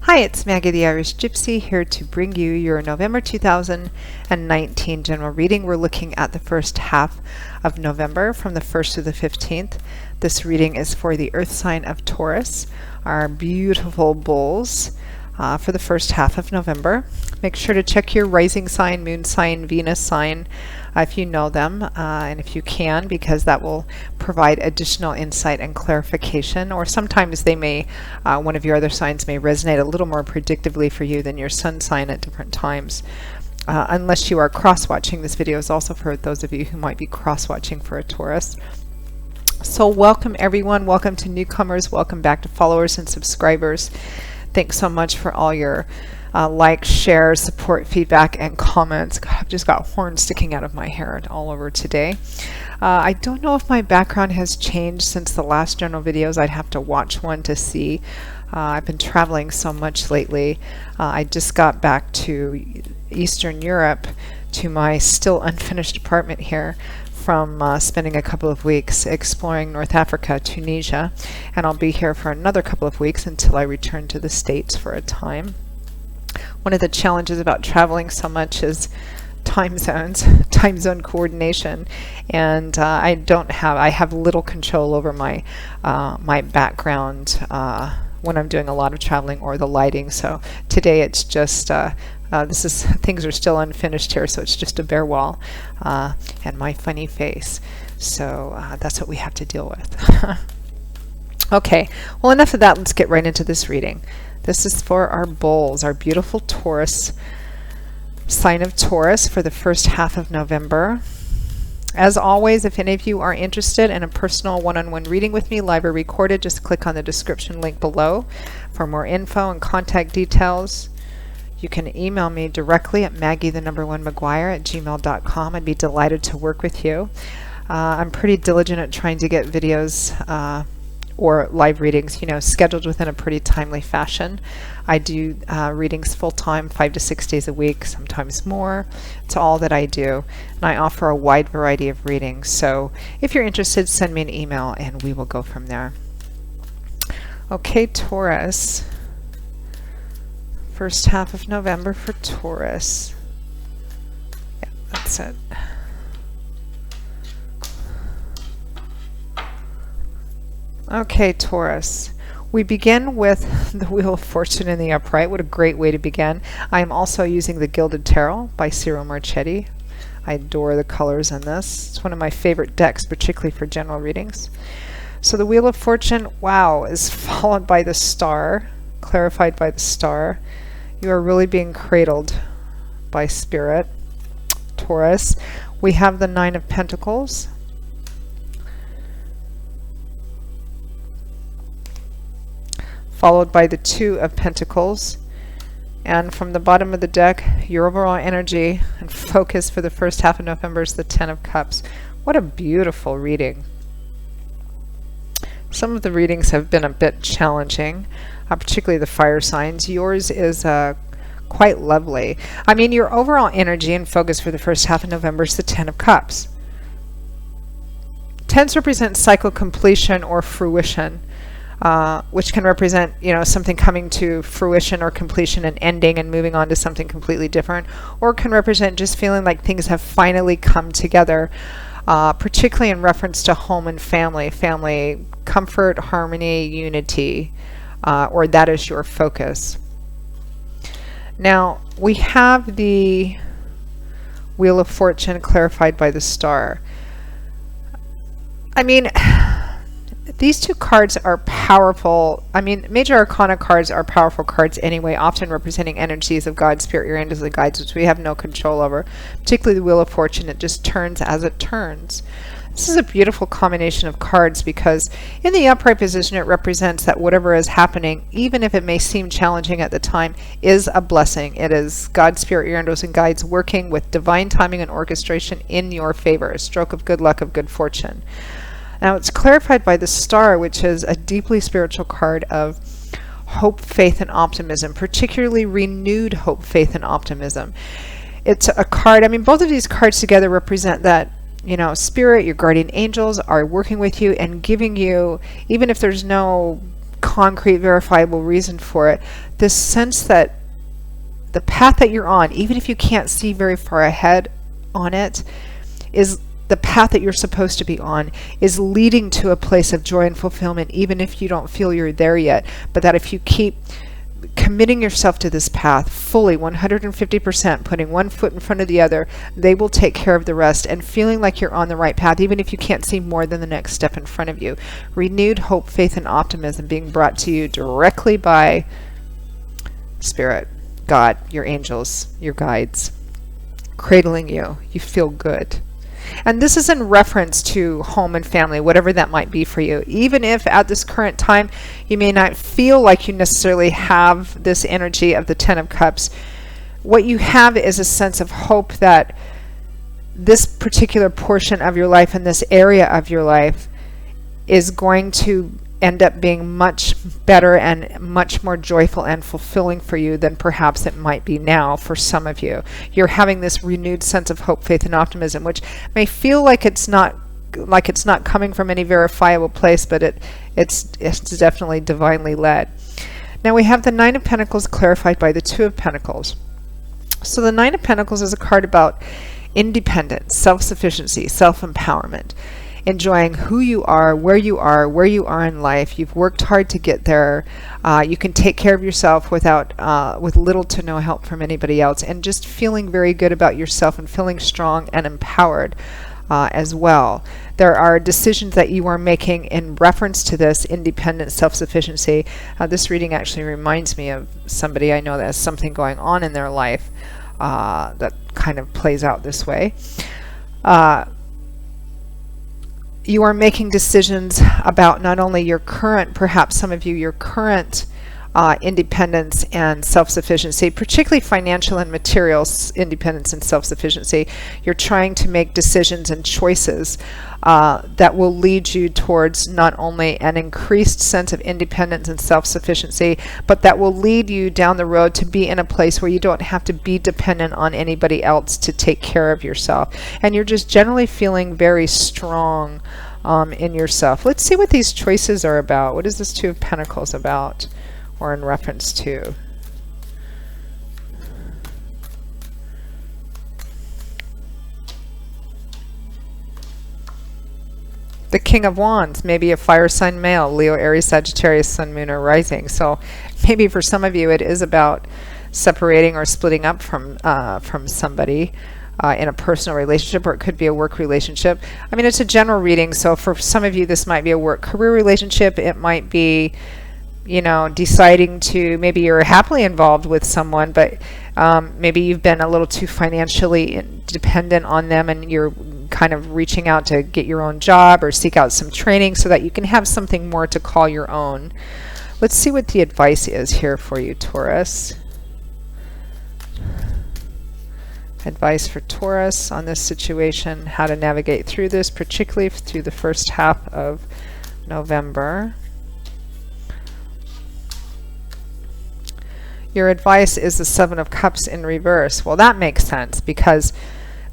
Hi, it's Maggie the Irish Gypsy here to bring you your November 2019 general reading. We're looking at the first half of November from the 1st to the 15th. This reading is for the earth sign of Taurus, our beautiful bulls, for the first half of November. Make sure to check your rising sign, moon sign, Venus sign, if you know them, and if you can, because that will provide additional insight and clarification. Or sometimes they may, one of your other signs may resonate a little more predictively for you than your sun sign at different times. Unless you are cross-watching, this video is also for those of you who might be cross-watching for a Taurus. So welcome everyone, welcome to newcomers, welcome back to followers and subscribers. Thanks so much for all your likes, shares, support, feedback, and comments. God, I've just got horns sticking out of my hair all over today. I don't know if my background has changed since the last general videos. I'd have to watch one to see. I've been traveling so much lately. I just got back to Eastern Europe to my still unfinished apartment here from spending a couple of weeks exploring North Africa, Tunisia, and I'll be here for another couple of weeks until I return to the States for a time. One of the challenges about traveling so much is time zones, time zone coordination, and I have little control over my my background when I'm doing a lot of traveling or the lighting. So today it's just things are still unfinished here, so it's just a bare wall and my funny face. So that's what we have to deal with. Okay, well, enough of that. Let's get right into this reading. This is for our bulls, our beautiful Taurus, sign of Taurus, for the first half of November. As always, if any of you are interested in a personal one-on-one reading with me, live or recorded, just click on the description link below for more info and contact details. You can email me directly at maggie1maguire@gmail.com. I'd be delighted to work with you. I'm pretty diligent at trying to get videos or live readings, scheduled within a pretty timely fashion. I do readings full-time, 5 to 6 days a week, sometimes more. It's all that I do, and I offer a wide variety of readings. So if you're interested, send me an email and we will go from there. Okay, Taurus. First half of November for Taurus. Yeah, that's it. Okay, Taurus. We begin with the Wheel of Fortune in the upright. What a great way to begin. I am also using the Gilded Tarot by Ciro Marchetti. I adore the colors in this. It's one of my favorite decks, particularly for general readings. So the Wheel of Fortune, wow, is followed by the Star, clarified by the Star. You are really being cradled by Spirit, Taurus. We have the Nine of Pentacles, followed by the Two of Pentacles, and from the bottom of the deck, your overall energy and focus for the first half of November is the Ten of Cups. What a beautiful reading. Some of the readings have been a bit challenging, particularly the fire signs. Yours is quite lovely. I mean, your overall energy and focus for the first half of November is the Ten of Cups. Tens represent cycle completion or fruition, which can represent, something coming to fruition or completion and ending and moving on to something completely different, or can represent just feeling like things have finally come together, particularly in reference to home and family comfort, harmony, unity, or that is your focus. Now, we have the Wheel of Fortune clarified by the Star. I mean, these two cards are powerful. I mean, Major Arcana cards are powerful cards anyway, often representing energies of God, Spirit, your angels, and guides, which we have no control over. Particularly the Wheel of Fortune, it just turns as it turns. This is a beautiful combination of cards because in the upright position, it represents that whatever is happening, even if it may seem challenging at the time, is a blessing. It is God, Spirit, your angels, and guides working with divine timing and orchestration in your favor, a stroke of good luck, of good fortune. Now, it's clarified by the Star, which is a deeply spiritual card of hope, faith, and optimism, particularly renewed hope, faith, and optimism. It's a card, I mean, both of these cards together represent that, Spirit, your guardian angels are working with you and giving you, even if there's no concrete, verifiable reason for it. This sense that the path that you're on, even if you can't see very far ahead on it, is the path that you're supposed to be on, is leading to a place of joy and fulfillment, even if you don't feel you're there yet. But that if you keep committing yourself to this path fully, 150%, putting one foot in front of the other, they will take care of the rest, and feeling like you're on the right path, even if you can't see more than the next step in front of you. Renewed hope, faith, and optimism being brought to you directly by Spirit, God, your angels, your guides, cradling you. You feel good. And this is in reference to home and family, whatever that might be for you. Even if at this current time you may not feel like you necessarily have this energy of the Ten of Cups, what you have is a sense of hope that this particular portion of your life and this area of your life is going to end up being much better and much more joyful and fulfilling for you than perhaps it might be now for some of you. You're having this renewed sense of hope, faith, and optimism, which may feel like it's not coming from any verifiable place, but it's definitely divinely led. Now we have the Nine of Pentacles clarified by the Two of Pentacles. So the Nine of Pentacles is a card about independence, self-sufficiency, self-empowerment, enjoying who you are, where you are in life. You've worked hard to get there. You can take care of yourself with little to no help from anybody else, and just feeling very good about yourself and feeling strong and empowered as well. There are decisions that you are making in reference to this independent self-sufficiency. This reading actually reminds me of somebody I know that has something going on in their life that kind of plays out this way. You are making decisions about not only your current, perhaps some of you, your current independence and self-sufficiency, particularly financial and material independence and self-sufficiency. You're trying to make decisions and choices that will lead you towards not only an increased sense of independence and self-sufficiency, but that will lead you down the road to be in a place where you don't have to be dependent on anybody else to take care of yourself. And you're just generally feeling very strong in yourself. Let's see what these choices are about. What is this Two of Pentacles about, or in reference to? The King of Wands, maybe a fire sign male, Leo, Aries, Sagittarius, Sun, Moon, or Rising. So maybe for some of you it is about separating or splitting up from somebody in a personal relationship, or it could be a work relationship. I mean, it's a general reading, so for some of you this might be a work-career relationship. It might be, you know, deciding to, maybe you're happily involved with someone, but maybe you've been a little too financially dependent on them, and you're kind of reaching out to get your own job or seek out some training so that you can have something more to call your own. Let's see what the advice is here for you, Taurus. Advice for Taurus on this situation, how to navigate through this, particularly through the first half of November. Your advice is the Seven of Cups in reverse. Well, that makes sense, because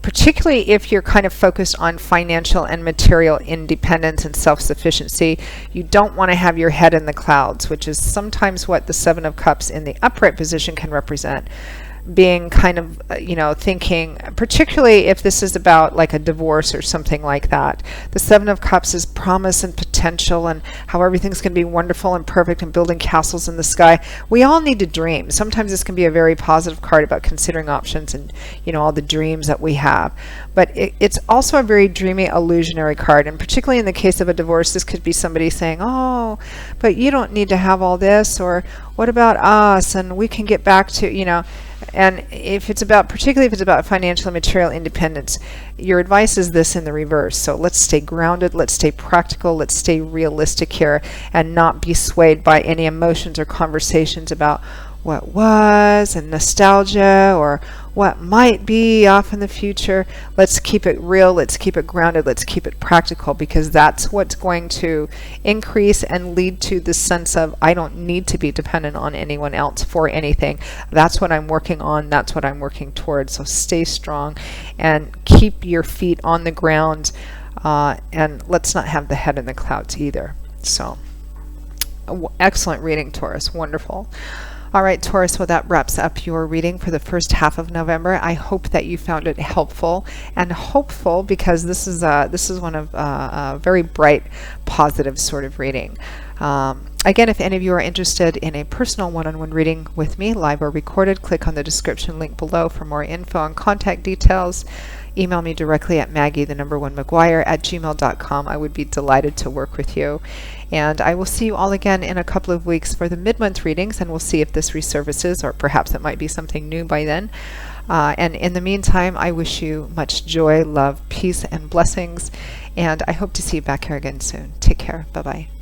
particularly if you're kind of focused on financial and material independence and self-sufficiency, you don't want to have your head in the clouds, which is sometimes what the Seven of Cups in the upright position can represent. Being kind of, you know, thinking, particularly if this is about like a divorce or something like that. The Seven of Cups is promise and potential and how everything's going to be wonderful and perfect and building castles in the sky. We all need to dream. Sometimes this can be a very positive card about considering options and, you know, all the dreams that we have. But it's also a very dreamy, illusionary card. And particularly in the case of a divorce, this could be somebody saying, oh, but you don't need to have all this, or what about us, and we can get back to, you know. And if it's about, particularly if it's about financial and material independence, your advice is this in the reverse. So let's stay grounded, let's stay practical, let's stay realistic here, and not be swayed by any emotions or conversations about what was and nostalgia or what might be off in the future. Let's keep it real, let's keep it grounded, let's keep it practical, because that's what's going to increase and lead to the sense of, I don't need to be dependent on anyone else for anything. That's what I'm working on, that's what I'm working towards. So stay strong and keep your feet on the ground, and let's not have the head in the clouds either. So Excellent reading, Taurus. Wonderful. All right, Taurus, well, that wraps up your reading for the first half of November. I hope that you found it helpful and hopeful, because this is one of a very bright, positive sort of reading. Again, if any of you are interested in a personal one-on-one reading with me, live or recorded, click on the description link below for more info and contact details. Email me directly at maggie1mcguire@gmail.com. I would be delighted to work with you. And I will see you all again in a couple of weeks for the mid-month readings, and we'll see if this resurfaces, or perhaps it might be something new by then. And in the meantime, I wish you much joy, love, peace, and blessings, and I hope to see you back here again soon. Take care. Bye-bye.